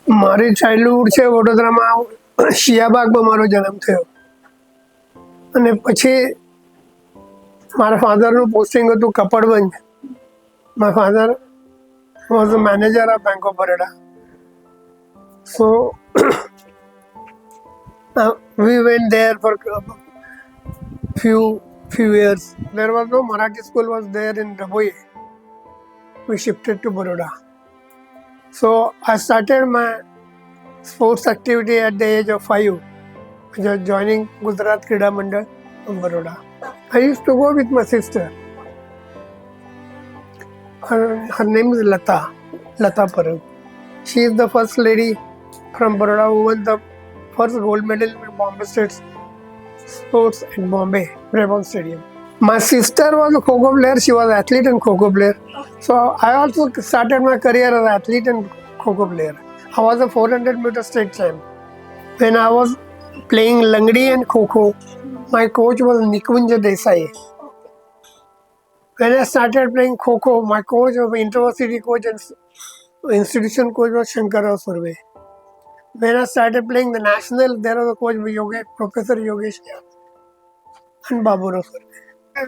મારી ચાઇલ્ડહુડ છે વડોદરામાં. શિયાબાગમાં મારો જન્મ થયો અને પછી મારા ફાધરનું પોસ્ટિંગ હતું Kapadvanj. My father was the manager of bank of Baroda. So we went there for few years. There was no Marathi school was there in Daboi. We shifted to Baroda. So I started my sports activity at the age of 5, just joining Gujarat Krida Mandal of Baroda. I used to go with my sister. Her name is Lata Parab. She is the first lady from Baroda who won the first gold medal in Bombay State Sports in Bombay, Brabourne Stadium. My sister was a Kho player. She was an athlete and Kho player. So I also started my career as an athlete and Kho player. I was a 400-meter state champ. When I was playing Langdi and Kho, my coach was Nikunj Desai. When I started playing Kho, my coach was InterVarsity coach and institution coach was Shankarrao Surve. When I started playing the national, there was a coach Professor Yogesh and Baburao Surve.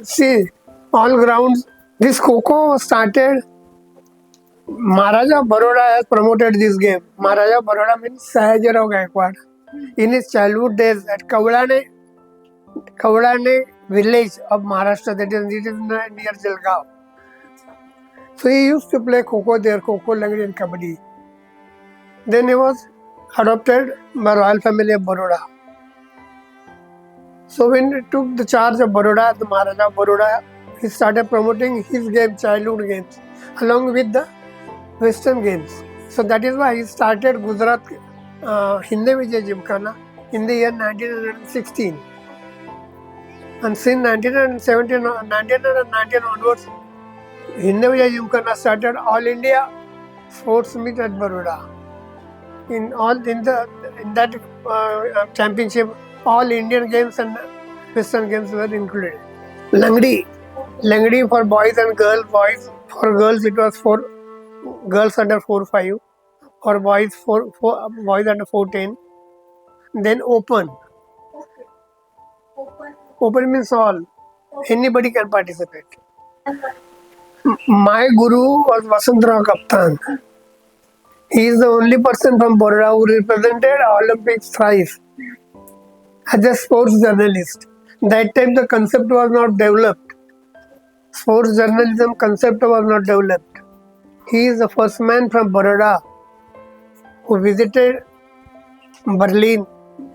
See, all grounds. This Kho started. Maharaja Baroda has promoted this game. Maharaja Baroda means Sahajirao Gaikwad. In his childhood days at Kavlane village of Maharashtra, that is near Jalgaon. So he used to play Kho there, Kho, Langdi and Kabaddi. Then he was adopted by royal family of Baroda. So when he took the charge of Baroda, the Maharaja Baroda, he started promoting his game, childhood games, along with the Western games. So that is why he started Gujarat Hindi Vijay Gymkhana in the year 1916. And since 1919 onwards, Hindi Vijay Gymkhana started All India Sports Meet at Baroda. In that championship, all Indian games and Western games were included. Langdi for boys and girls. For girls it was for girls under 4-5, or boys boys under 4-10. Then open. Open means all. Anybody can participate. My guru was Vasantrao Kaptan. He is the only person from Baroda who represented Olympics thrice as a sports journalist. That time the concept was not developed. Sports journalism concept was not developed. He is the first man from Baroda who visited Berlin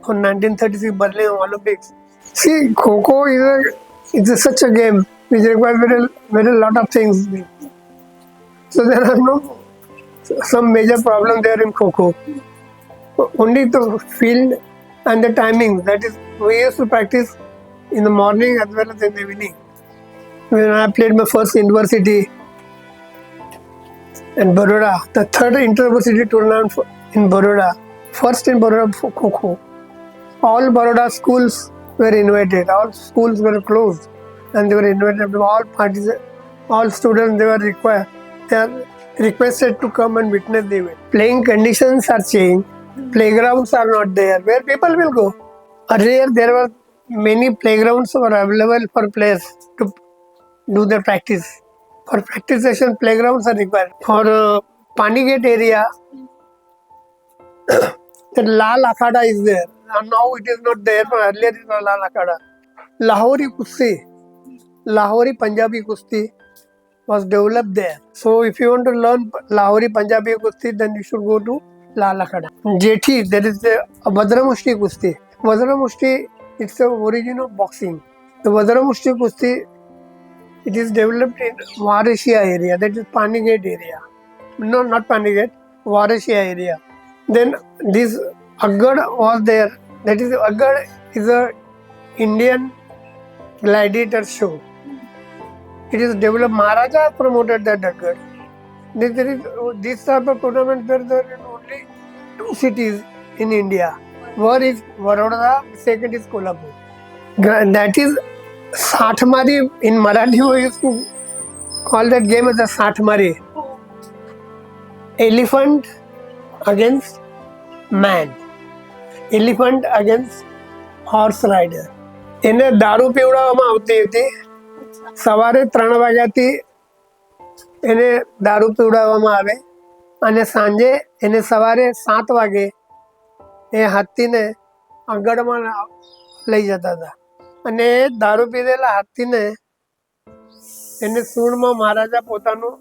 for 1936 Berlin Olympics. See, Kho is such a game which requires very lot of things. So there are some major problem there in Kho. Only the field and the timings. That is, we used to practice in the morning as well as in the evening. When I played my first university in Baroda, the third inter-university tournament in Baroda, first in Baroda for Kho. All Baroda schools were invited. All schools were closed, and they were invited. All students they are requested to come and witness the event. Playing conditions are changed. Playgrounds are not there. Where people will go? Earlier there were many playgrounds were available for players to do their practice. For practice session, playgrounds are required. For Panigate area, the Lal Akhada is there. And now it is not there, but earlier it was Lal Akhada. Lahori Punjabi Kusti was developed there. So if you want to learn Lahori Punjabi Kusti, then you should go to Lal Akhada. Jethi, there is the Vadramushti Kusti. Vadramushti, it's the origin of boxing. The Vadramushti Kusti, it is developed in Varashia area, that is Panigate area. No, not Panigate, Varashia area. Then this Aggad was there. That is, Aggad is a Indian gladiator show. It is developed. Maharaja promoted that Aggad. This type of tournament there are only 2 cities in India. One is Baroda, second is Kolhapur. That is Sathmari. In Marathi we used to call that game as a Sathmari. Elephant against man, elephant against horse rider. એને દારૂ પીવડાવવામાં આવતી હતી. સવારે 3 વાગ્યાથી એને દારૂ પીવડાવવામાં આવે અને સાંજે એને સવારે 7 વાગે એ હાથીને આગળમાં લઈ જતા હતા. અને દારૂ પીધેલા હાથીને એને સૂંઢમાં મહારાજા પોતાનું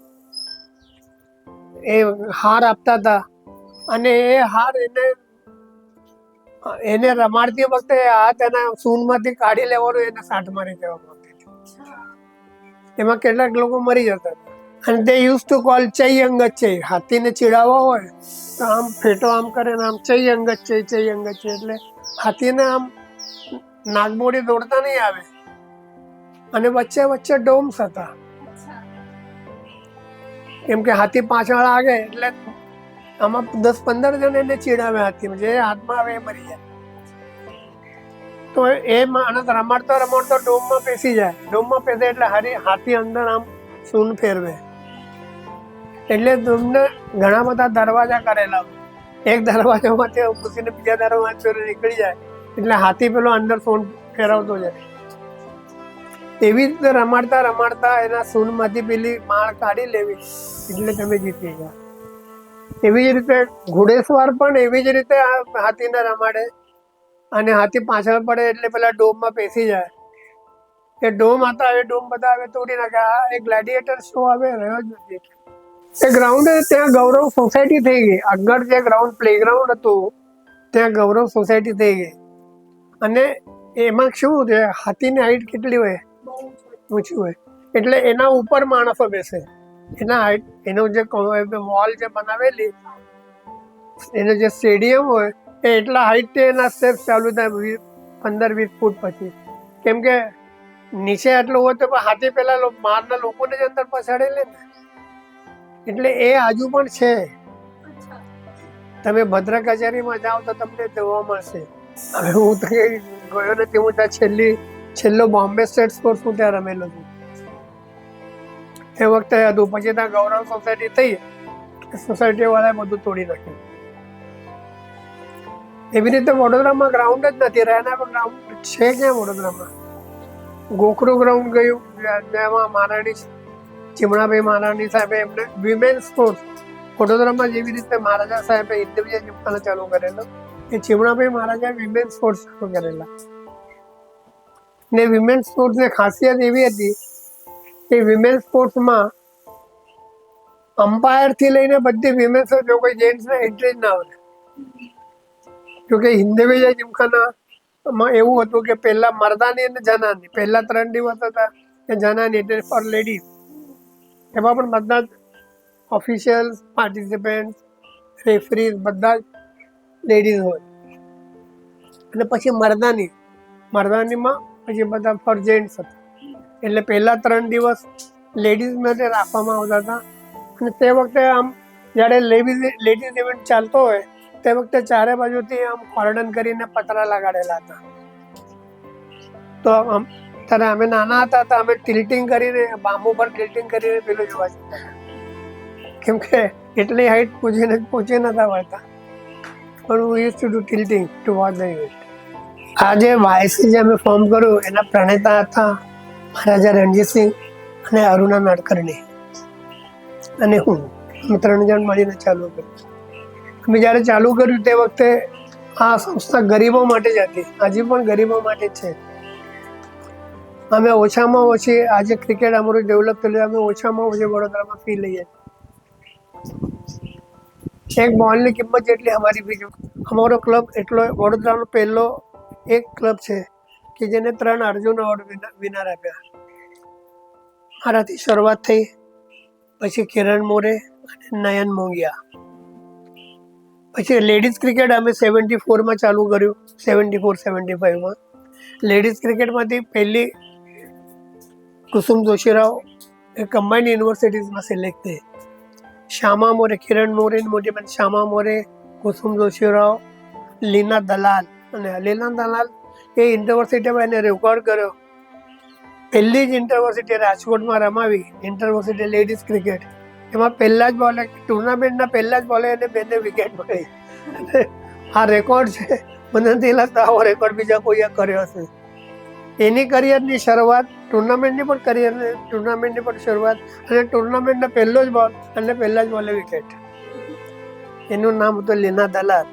એ હાર આપતા હતા. અને એ હાર એને રમાડતી વખતે હાથ એના સૂંઢમાંથી કાઢી લેવાનું એને સાટ મારી દેવામાં આવતી હતી. એમાં કેટલાક લોકો મરી જતા હતા. અને તે યુઝ ટુ કોલ ચઈ અંગત ચઈ. હાથીને ચીડાવવા હોય તો આમ ફેટો આમ કરે ને આમ ચઈ અંગત ચઈ, ચઈ અંગત ચઈ. એટલે હાથીને આમ નાગમોડી દોડતા નહીં આવે. અને વચ્ચે વચ્ચે ડોમ્સ હતા, કેમ કે હાથી પાછળ આવે એટલે આમાં 10-15 જણ એને ચીડાવે હાથીમાં, જે હાથમાં આવે એ મરી જાય. તો એ માણસ રમાડતો રમાડતો ડોમમાં પેસી જાય. ડોમમાં પેસે એટલે હાથી અંદર આમ સૂંઢ ફેરવે. એટલે ડોમને ઘણા બધા દરવાજા કરેલા હોય. એક દરવાજામાંથી ઘૂસીને બીજા દરવાજા નીકળી જાય એટલે હાથી પેલો અંદર સૂંઢ ફેરવતો જાય. એવી રીતે રમાડતા રમાડતા એના સૂંઢમાંથી પેલી માળ કાઢી લેવી એટલે તમે જીતી ગયા. એવી જ રીતે ઘોડેસવાર પણ એવી જ રીતે હાથીને રમાડે. અને હાથી પાછળ પડે એટલે પેલા ડોમમાં પેસી જાય. એ ડોમ હતા, એ ડોમ બધા હવે તોડી નાખે. એ ગ્લેડિએટર શો હવે રહ્યો જ નથી. એ ગ્રાઉન્ડ ત્યાં ગૌરવ સોસાયટી થઈ ગઈ. આગળ જે ગ્રાઉન્ડ પ્લેગ્રાઉન્ડ હતું ત્યાં ગૌરવ સોસાયટી થઈ ગઈ. અને એમાં શું છે, હાથીની હાઈટ કેટલી હોય? ઊંચી હોય. એટલે એના ઉપર માણસો બેસે. એના હાઈટ એનો જે વોલ જે બનાવેલી, એનો જે સ્ટેડિયમ હોય એ એટલા હાઈટ એના સ્ટેપ ચાલુ થાય 15-20 ફૂટ પછી. કેમ કે નીચે આટલું હોય તો હાથી પેલા બહારના લોકોને જ અંદર પછાડે લે ને. એટલે એ આજુ પણ છે. તમે ભદ્ર કચેરીમાં જાઓ તો તમને જોવા મળશે. હવે હું તો ગયો નથી. હું ત્યાં છેલ્લો બોમ્બે સ્ટેટ સ્પોર્ટ્સ હું ત્યાં રમેલો છું. એ વખતે હતું. પછી ત્યાં ગૌરવ સોસાયટી થઈ, સોસાયટી વાળાએ બધું તોડી નાખ્યું. એવી રીતે વડોદરામાં ગ્રાઉન્ડ જ નથી રહ્યા. ગ્રાઉન્ડ છે ક્યાં વડોદરામાં? ગોખરું ગ્રાઉન્ડ ગયું, જેમાં મહારાણી ચીમણાભાઈ મહારાણી સાહેબે એમને વિમેન સ્પોર્ટ્સ વડોદરામાં જેવી રીતે મહારાજા સાહેબે ઇન્ડિવિજ્યુઅલ જીમખાના ચાલુ કરેલો, એ ચીમણાભાઈ મહારાજાએ વિમેન સ્પોર્ટ્સ ચાલુ કરેલા. ને વિમેન સ્પોર્ટ્સની ખાસિયત એવી હતી કે વિમેન સ્પોર્ટ્સમાં અમ્પાયરથી લઈને બધી વિમેન્સ, જો કોઈ જેન્ટ્સને એન્ટ્રી જ ના હોય. જોકે હિન્દવી જીમખાનામાં એવું હતું કે પહેલા મર્દાની અને જનાની, પહેલા 3 દિવસ હતા એ જનાની એટલે ફોર લેડીઝ. એમાં પણ બધા જ ઓફિશિયલ્સ, પાર્ટિસિપન્ટ, રેફરીઝ બધા જ લેડીઝ હોય. અને પછી મર્દાનીમાં પછી બધા ફોર જેન્ટ્સ હતા. એટલે પહેલા 3 દિવસ લેડીઝ માટે રાખવામાં આવતા હતા. અને તે વખતે આમ જ્યારે લેડીઝ ઇવેન્ટ ચાલતો હોય તે વખતે ચારે બાજુથી આમ કોર્ડન કરીને પતરા લગાડેલા હતા. તો આમ ત્યારે અમે નાના હતા તો અમે ટિલ્ટિંગ કરીને, બાંબુ પર ટિલ્ટિંગ કરીને પેલું જોવા જતા. કેમ કે એટલી હાઈટ પહોંચી નતા વળતા. પણ we use to do tilting to watch the event. આ જે વાયસી જે અમે ફોર્મ કર્યું એના પ્રણેતા હતા મહારાજા રણજીતસિંહ અને અરુણા નાડકર્ણી અને હું. અમે 3 જણ મળીને ચાલુ કર્યું. અમે જ્યારે ચાલુ કર્યું તે વખતે આ સંસ્થા ગરીબો માટે જ હતી. હજી પણ ગરીબો માટે જ છે. અમે ઓછામાં ઓછી, આજે ક્રિકેટ અમારું ડેવલપ થયેલું, અમે ઓછામાં ઓછી વડોદરામાં ફી લઈએ. એક બોલની કિંમત જેટલી અમારી ફી. અમારો ક્લબ એટલો વડોદરાનો પહેલો એક ક્લબ છે કે જેને 3 અર્જુન એવોર્ડ વિનર આપ્યા. મારાથી શરૂઆત થઈ, પછી કિરણ મોરે અને નયન મોંગિયા. પછી લેડીઝ ક્રિકેટ અમે 74માં ચાલુ કર્યું, 74-75માં. લેડીઝ ક્રિકેટમાંથી પહેલી કુસુમ જોશીરાવ એ કમ્બાઇન્ડ યુનિવર્સિટીઝમાં સિલેક્ટ થઈ. શ્યામા મોરે, કિરણ મોરેની મોટી બેન શ્યામા મોરે, કુસુમ જોશીરાવ, લીના દલાલ. અને લીના દલાલ એ યુનિવર્સિટીમાં એને રેકોર્ડ કર્યો. પહેલી જ યુનિવર્સિટી રાજકોટમાં રમાવી, યુનિવર્સિટી લેડીઝ ક્રિકેટ. એમાં પહેલા જ બોલે, ટુર્નામેન્ટના પહેલા જ બોલે એને 2 વિકેટ મળી. આ રેકોર્ડ છે, મને નથી લાગતું આવો રેકોર્ડ બીજા કોઈએ કર્યો હશે. એની કરિયરની શરૂઆત ટુર્નામેન્ટની પણ શરૂઆત અને ટુર્નામેન્ટનો પહેલો જ બોલ અને પહેલા જ બોલે વિકેટ. એનું નામ હતું લીના દલાલ.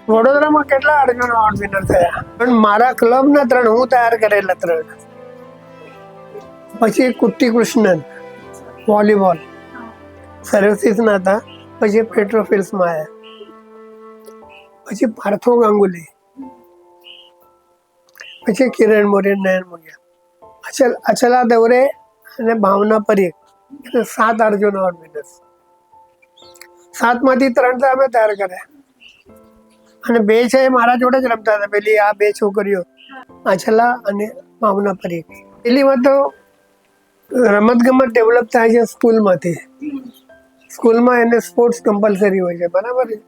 વડોદરામાં કેટલા અર્જુન એવોર્ડ વિનર થયા, પણ મારા ક્લબના 3, હું તૈયાર કરેલા 3. પછી કુટ્ટી કૃષ્ણન વોલીબોલ સર્વિસીસના હતા, પછી પેટ્રોફિલ્સમાં આવ્યા, પછી પાર્થો ગાંગુલી, પછી કિરણ મોરે, નયન મોગિયા, અચલા દેવરે અને ભાવના પરીખ, 7 અર્જુન એવોર્ડ વિનર્સ. 7માંથી 3 તો અમે તૈયાર કર્યા અને 2 છે એ મારા જોડે જ રમતા હતા. પેલી આ 2 છોકરીઓ અચલા અને ભાવના પરીખ. પેલીમાં તો રમત ગમત ડેવલપ થાય છે સ્કૂલમાંથી. સ્કૂલમાં એને સ્પોર્ટ્સ કમ્પલસરી હોય છે, બરાબર છે.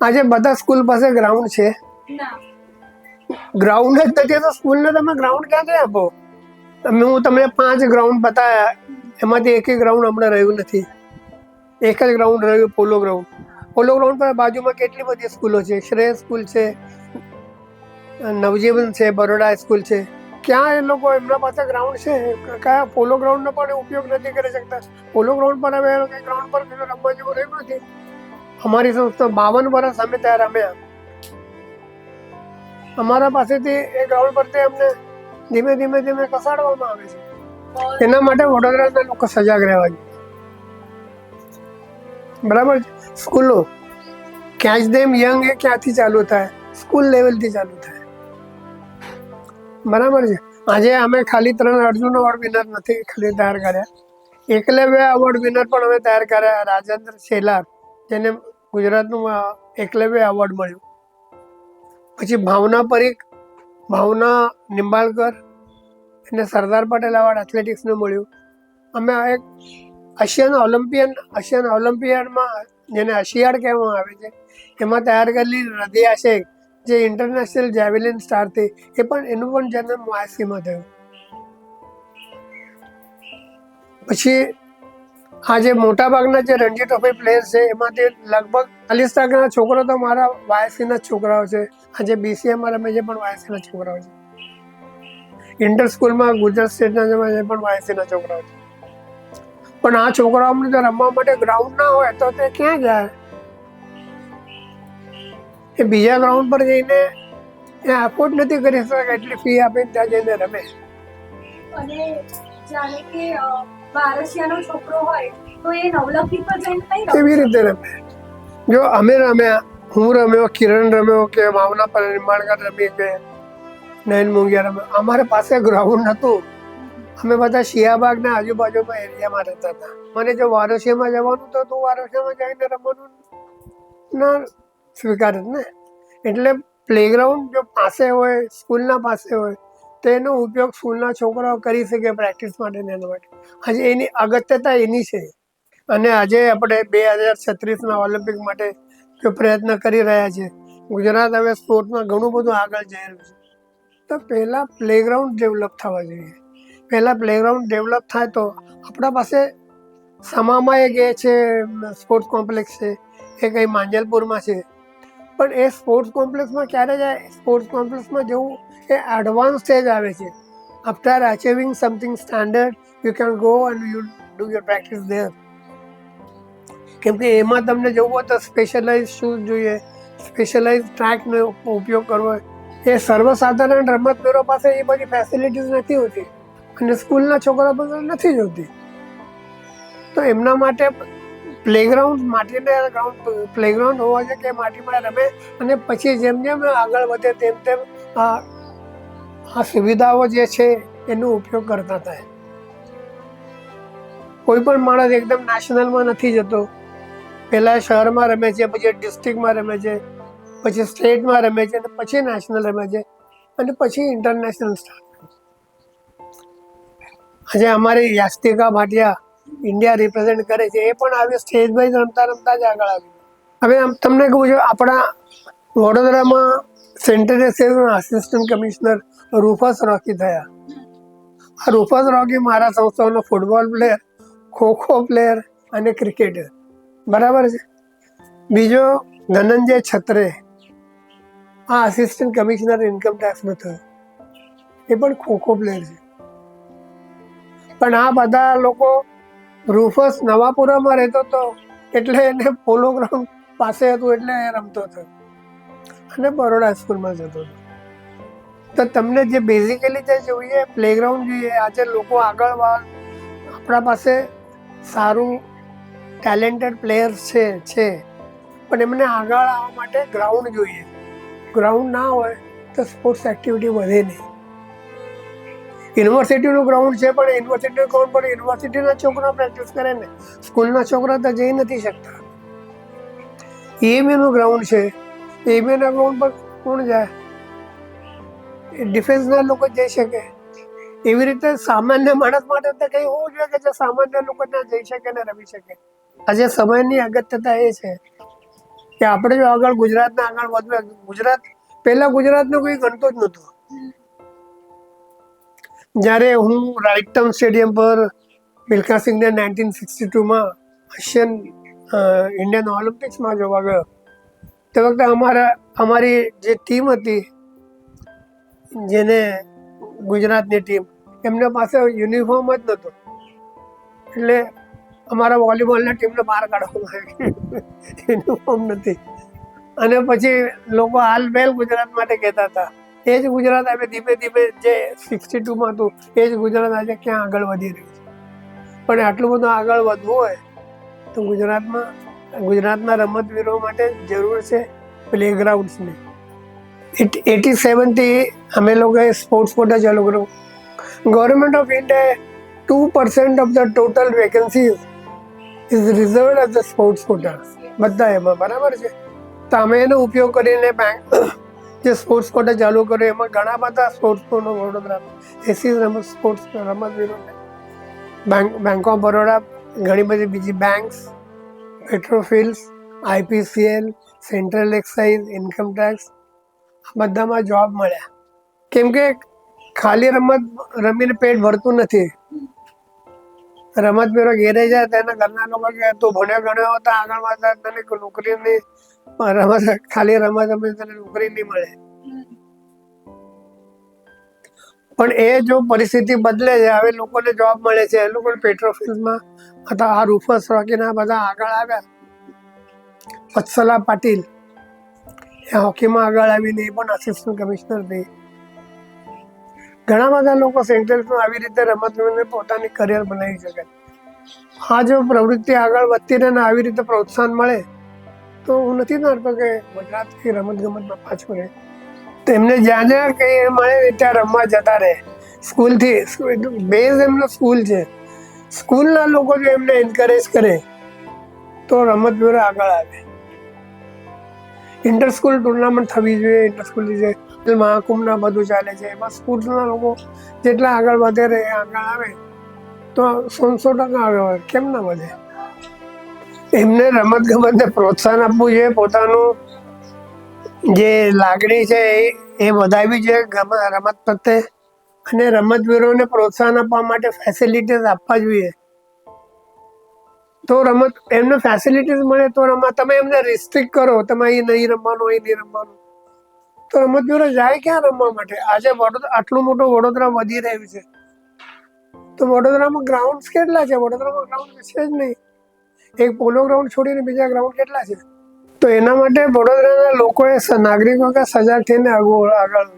આજે બધા સ્કૂલ પાસે ગ્રાઉન્ડ છે, ગ્રાઉન્ડ જ નથી તો સ્કૂલને તમે ગ્રાઉન્ડ ક્યાંથી આપો? હું તમને 5 ગ્રાઉન્ડ બતાવ્યા, એમાંથી એક ગ્રાઉન્ડ હમણાં રહ્યું નથી. એક જ ગ્રાઉન્ડ રહ્યું, પોલો ગ્રાઉન્ડ. પોલો ગ્રાઉન્ડ પર બાજુમાં કેટલી બધી સ્કૂલો છે, શ્રેય સ્કૂલ છે, નવજીવન છે, બરોડા સ્કૂલ છે. ક્યાં એ લોકો એમના પાસે ગ્રાઉન્ડ છે? કયા પોલો ગ્રાઉન્ડનો પણ ઉપયોગ નથી કરી શકતા. પોલો ગ્રાઉન્ડ પર હવે ગ્રાઉન્ડ પર રમવા જેવું રહ્યું નથી. અમારી સંસ્થા 52 વર્ષ અમે ત્યાં રમ્યા. અમારા પાસેથી એ ગ્રાઉન્ડ પરથી અમને ધીમે ધીમે કસાડવામાં આવે છે. એના માટે વડોદરાના લોકો સજાગ રહેવા જોઈએ, બરાબર. સ્કૂલો કેચ ધેમ યંગ એ ક્યાંથી ચાલુ થાય? સ્કૂલ લેવલથી ચાલુ થાય, બરાબર છે. આજે અમે ખાલી 3 અર્જુન એવોર્ડ વિનર નથી ખાલી તૈયાર કર્યા, એકલવ્ય એવોર્ડ વિનર પણ અમે તૈયાર કર્યા. રાજેન્દ્ર શેલાર, જેને ગુજરાતનું એકલવ્ય એવોર્ડ મળ્યું. પછી ભાવના પરીખ, ભાવના નિંબાળકર, એને સરદાર પટેલ એવોર્ડ એથ્લેટિક્સનું મળ્યું. અમે એક એશિયન ઓલિમ્પિયાડમાં, જેને એશિયાડ કહેવામાં આવે છે, એમાં તૈયાર કરેલી રદિયા શેખ, જે ઇન્ટરનેશનલ જેવેલિન સ્ટાર હતી, એનું પણ જન્મ વાયસીમાં થયો. પછી આ જે મોટા ભાગના જે રણજી ટ્રોફી પ્લેયર છે એમાંથી લગભગ 40% છોકરો તો મારા વાયસીના છોકરાઓ છે. આજે બીસીએમાં રમે છે પણ વાયસીના છોકરાઓ છે. ઇન્ટર સ્કૂલમાં ગુજરાત સ્ટેટના જે પણ વાયસીના છોકરાઓ છે. પણ આ છોકરાઓને તો રમવા માટે ગ્રાઉન્ડ ના હોય તો તે ક્યાં જાય? એ બીજા ગ્રાઉન્ડ પર જઈને એફોર્ડ નથી કરી શકતા એટલી ફી આપીને ત્યાં જઈને રમે. અને જાણે કે વારસિયાનો છોકરો હોય તો એ નવલખી પર જઈને નહીં રમે. કેવી રીતે રમે? જો અમે રમ્યા, હું રમ્યો, કિરણ રમ્યો, કે ભાવના પર નિંબાળકર રમી, કે નયન મોંઘિયા રમ્યો, અમારે પાસે ગ્રાઉન્ડ નહોતું. અમે બધા શિયાબાગના આજુબાજુમાં એરિયામાં રહેતા હતા. મને જો વારોશીમાં જવાનું તો તું વારોશીમાં જઈને રમવાનું ના સ્વીકાર જ ને. એટલે પ્લેગ્રાઉન્ડ જો પાસે હોય, સ્કૂલના પાસે હોય, તો એનો ઉપયોગ સ્કૂલના છોકરાઓ કરી શકે પ્રેક્ટિસ માટે ને એના માટે. આજે એની અગત્યતા એની છે. અને આજે આપણે 2036ના ઓલિમ્પિક માટે જો પ્રયત્ન કરી રહ્યા છે, ગુજરાત હવે સ્પોર્ટમાં ઘણું બધું આગળ જઈ રહ્યું છે, તો પહેલાં પ્લેગ્રાઉન્ડ ડેવલપ થવા જોઈએ. પહેલાં પ્લેગ્રાઉન્ડ ડેવલપ થાય તો આપણા પાસે સમામાં એક એ છે સ્પોર્ટ્સ કોમ્પ્લેક્સ છે, એ કંઈ માંજલપુરમાં છે. પણ એ સ્પોર્ટ્સ કોમ્પ્લેક્સમાં ક્યારે જાય? સ્પોર્ટ્સ કોમ્પ્લેક્સમાં જવું એ એડવાન્સ સ્ટેજ આવે છે. After achieving something standard you can go and you do your practice there. કેમ કે એમાં તમને જવું હોય તો સ્પેશિયલાઇઝ શૂઝ જોઈએ, સ્પેશિયલાઇઝ ટ્રેકનો ઉપયોગ કરવો હોય. એ સર્વસાધારણ રમતવીરો પાસે એ બધી ફેસિલિટીઝ નથી હોતી અને સ્કૂલના છોકરા પાસે નથી જ હોતી. તો એમના માટે પ્લેગ્રાઉન્ડ, માટીના પ્લેગ્રાઉન્ડ હોવા જોઈએ કે માટીમાં રમે અને પછી જેમ જેમ આગળ વધે તેમ તેમ આ સુવિધાઓ જે છે એનો ઉપયોગ કરતા થાય. કોઈ પણ માણસ એકદમ નેશનલમાં નથી જતો. પહેલાં શહેરમાં રમે છે, પછી ડિસ્ટ્રિક્ટમાં રમે છે, પછી સ્ટેટમાં રમે છે, પછી નેશનલ રમે છે અને પછી ઇન્ટરનેશનલ સ્ટાર. આજે અમારી યાસ્તિકા ભાટિયા ઇન્ડિયા રિપ્રેઝેન્ટ કરે છે, એ પણ આવી સ્ટેજ વાઇઝ રમતા રમતા જ આગળ આવી. હવે તમને કહું છું, આપણા વડોદરામાં સેન્ટ્રલ એશિયાના આસિસ્ટન્ટ કમિશનર રૂફસ રોકી થયા. આ રૂફસ રોકી મારા સંસ્થાનો ફૂટબોલ પ્લેયર, ખોખો પ્લેયર અને ક્રિકેટર, બરાબર છે. બીજો ધનંજય છત્રે, આ આસિસ્ટન્ટ કમિશનર ઇન્કમ ટેક્સનો થયો, એ પણ ખો પ્લેયર છે. પણ આ બધા લોકો રૂફસ નવાપુરામાં રહેતો હતો એટલે એને પોલો ગ્રાઉન્ડ પાસે હતું એટલે એ રમતો હતો અને બરોડા સ્કૂલમાં જતો હતો. તો તમને જે બેઝિકલી જે જોઈએ પ્લેગ્રાઉન્ડ જોઈએ. આજે લોકો આગળ આપણા પાસે સારું ટેલેન્ટેડ પ્લેયર્સ છે પણ એમને આગળ આવવા માટે ગ્રાઉન્ડ જોઈએ. ગ્રાઉન્ડ ના હોય તો સ્પોર્ટ્સ એક્ટિવિટી વધે નહીં. યુનિવર્સિટીનું ગ્રાઉન્ડ છે પણ યુનિવર્સિટીનું ગ્રાઉન્ડ પર યુનિવર્સિટીના છોકરા પ્રેક્ટિસ કરે ને, સ્કૂલના છોકરા તો જઈ નથી શકતા. એએમયુનું ગ્રાઉન્ડ છે, એએમયુના ગ્રાઉન્ડ પર કોણ જાય? ડિફેન્સના લોકો જઈ શકે. એવી રીતે સામાન્ય માણસ માટે તો કંઈ હોવું જોઈએ કે જે સામાન્ય લોકો ત્યાં જઈ શકે ને રમી શકે. આજે સમયની અગત્યતા એ છે કે આપણે જો આગળ ગુજરાતના આગળ વધવું, પહેલા ગુજરાતનું કોઈ ગણતો જ નહોતું. જ્યારે હું રાઇટમ સ્ટેડિયમ પર મિલ્ખા સિંઘને 1962માં એશિયન ઇન્ડિયન ઓલિમ્પિક્સમાં જોવા ગયો તે વખતે અમારી જે ટીમ હતી, જેને ગુજરાતની ટીમ, એમના પાસે યુનિફોર્મ જ નહોતો એટલે અમારા વોલીબોલના ટીમને બહાર કાઢવામાં આવી. યુનિફોર્મ નથી. અને પછી લોકો હાલ બેલ ગુજરાત માટે કહેતા હતા. એ જ ગુજરાત હવે ધીમે ધીમે જે 62માં હતું એ જ ગુજરાત આજે ક્યાં આગળ વધી રહ્યું છે. પણ આટલું બધું આગળ વધવું હોય તો ગુજરાતના રમતવીરો માટે જરૂર છે પ્લેગ્રાઉન્ડ્સની. 87થી અમે લોકોએ સ્પોર્ટ્સ કોટા ચાલુ કર્યો. Government of India 2% of the total vacancies is reserved as the sports quota. બધા એમાં બરાબર છે. તો અમે એનો ઉપયોગ કરીને જે સ્પોર્ટ્સ કોટા ચાલુ કર્યો એમાં ઘણા બધા સ્પોર્ટ્સ કોટા વડોદરામાં 80 સ્પોર્ટ્સ રમતવીરોને બેંક ઓફ બરોડા, ઘણી બધી બીજી banks, Petrofils, IPCL, central excise, income tax, બધામાં જોબ મળ્યા. કેમ કે ખાલી રમત રમીને પેટ ભરતું નથી. રમતવીરો ઘેરે જાય તેના ઘરના લોકો કહે તું ભણ્યો ગણ્યો હતા આગળ તને નોકરી નહીં, ખાલી રમત રમી તને નોકરી નહીં મળે. પણ એ જો પરિસ્થિતિ બદલે છે, હવે લોકોને જોબ મળે છે, એ લોકોને પેટ્રોફિલ્સમાં અથવા આ રૂફસ રોકીના બધા આગળ આવ્યા. વત્સલા પાટીલ એ હોકીમાં આગળ આવીને એ પણ આસિસ્ટન્ટ કમિશનર થઈ. ઘણા બધા લોકો સેન્ટ્રલમાં આવી રીતે રમતવીરોને પોતાની કરિયર બનાવી શકે. આ જો પ્રવૃત્તિ આગળ વધતી રહે ને આવી રીતે પ્રોત્સાહન મળે તો હું નથી ધારતો કે ગુજરાતથી રમતગમતમાં પાછું રહે. તેમને જ્યાં જ્યાં કંઈ મળે ત્યાં રમવા જતા રહે. સ્કૂલથી બેઝ એમનો સ્કૂલ છે. સ્કૂલના લોકો જો એમને એન્કરેજ કરે તો રમતવીરો આગળ આવે. ઇન્ટર સ્કૂલ ટુર્નામેન્ટ થવી જોઈએ. ઇન્ટર સ્કૂલ જે મહાકુંભના બધું ચાલે છે એમાં સ્કૂલના લોકો જેટલા આગળ વધે રહે આગળ આવે તો 100% આગળ વધે. કેમ ના વધે? એમને રમત ગમતને પ્રોત્સાહન આપવું જોઈએ. પોતાનું જે લાગણી છે એ વધારવી જોઈએ રમત પ્રત્યે, અને રમતવીરોને પ્રોત્સાહન આપવા માટે ફેસિલિટીઝ આપવા જોઈએ. તો રમત એમને ફેસિલિટીઝ મળે તો રમત. તમે એમને રિસ્ટ્રિક્ટ કરો, તમે અહીં નહીં રમવાનું, અહીં નહીં રમવાનું, તો રમતવીરો જાય ક્યાં રમવા માટે? આજે આટલું મોટું વડોદરા વધી રહ્યું છે તો વડોદરામાં ગ્રાઉન્ડ કેટલા છે? વડોદરામાં ગ્રાઉન્ડ છે જ નહીં. એક પોલો ગ્રાઉન્ડ છોડીને બીજા ગ્રાઉન્ડ કેટલા છે? તો એના માટે વડોદરાના લોકોએ નાગરિકો સજાગ થઈને આગળ